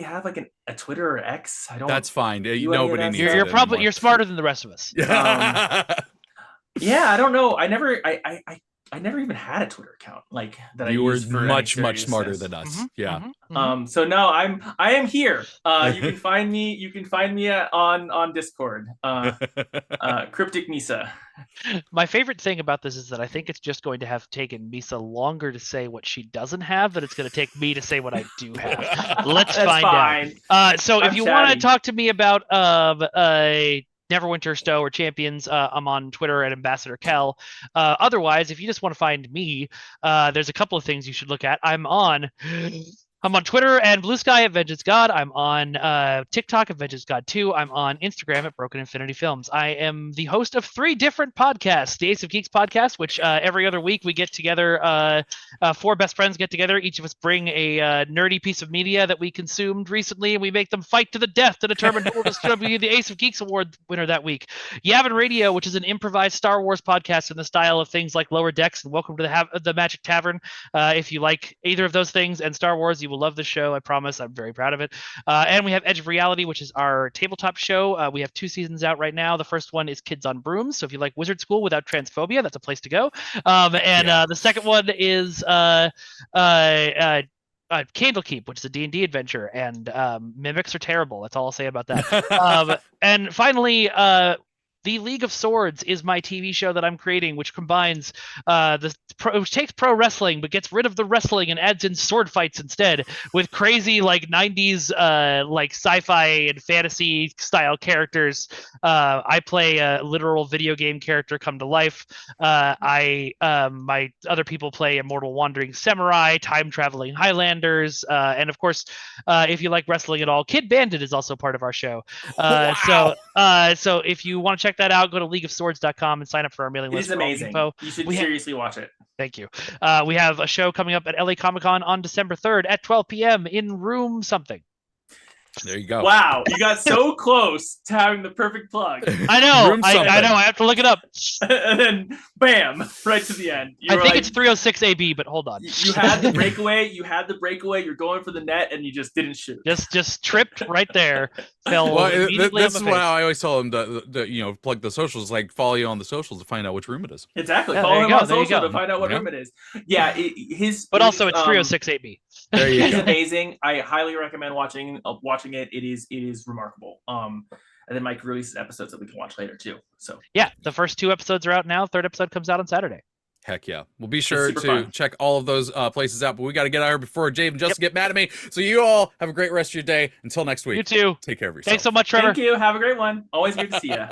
have like a Twitter or X. I don't. That's fine. Nobody needs. You're smarter than the rest of us. Yeah, I don't know. I never even had a Twitter account like that. You were much smarter than us. Mm-hmm, yeah. Mm-hmm. So no, I am here. You can find me. You can find me on Discord. Cryptic Misa. My favorite thing about this is that I think it's just going to have taken Misa longer to say what she doesn't have than it's going to take me to say what I do have. Let's find out. So if you want to talk to me about Neverwinter, Stowe, or Champions, I'm on Twitter at Ambassador Kel. Otherwise, if you just want to find me, there's a couple of things you should look at. I'm on Twitter and Blue Sky at Vengeance God. I'm on TikTok at Vengeance God 2. I'm on Instagram at Broken Infinity Films. I am the host of 3 different podcasts. The Ace of Geeks podcast, which every other week we get together, 4 best friends get together. Each of us bring a nerdy piece of media that we consumed recently, and we make them fight to the death to determine who will distribute the Ace of Geeks Award winner that week. Yavin Radio, which is an improvised Star Wars podcast in the style of things like Lower Decks and Welcome to the Magic Tavern. If you like either of those things and Star Wars, you will love the show. I promise. I'm very proud of it. And we have Edge of Reality, which is our tabletop show. We have 2 seasons out right now. The first one is Kids on Brooms. So if you like Wizard School without transphobia, that's a place to go. The second one is Candlekeep, which is a D&D adventure, and mimics are terrible. That's all I'll say about that. And finally, The League of Swords is my TV show that I'm creating, which combines which takes pro wrestling but gets rid of the wrestling and adds in sword fights instead, with crazy like 90s like sci-fi and fantasy style characters. I play a literal video game character come to life. My other people play immortal wandering samurai, time traveling Highlanders, and of course, if you like wrestling at all, Kid Bandit is also part of our show. Wow. So if you want to check that out, go to leagueofswords.com and sign up for our mailing list. It's amazing. Info. You should seriously watch it. Thank you. We have a show coming up at LA Comic-Con on December 3rd at 12 p.m. in room something. There you go. Wow, you got so close to having the perfect plug. I know. I know. I have to look it up. And then, bam, right to the end. I think it's 306 AB, but hold on. You had the breakaway. You're going for the net, and you just didn't shoot. Just tripped right there. Fell immediately this is why I always tell them to plug the socials, like follow you on the socials to find out which room it is. Exactly. Follow him on social to find out what room it is. Yeah, But also it's 306 AB. There you go. It's amazing. I highly recommend watching it. It is remarkable. And then Mike releases episodes that we can watch later too. So yeah, the first 2 episodes are out now. 3rd episode comes out on Saturday. Heck yeah. We'll be sure to check all of those places out, but we got to get out here before Jade and Justin get mad at me. So you all have a great rest of your day. Until next week. You too. Take care of yourself. Thanks so much, Trevor. Thank you. Have a great one. Always good to see you.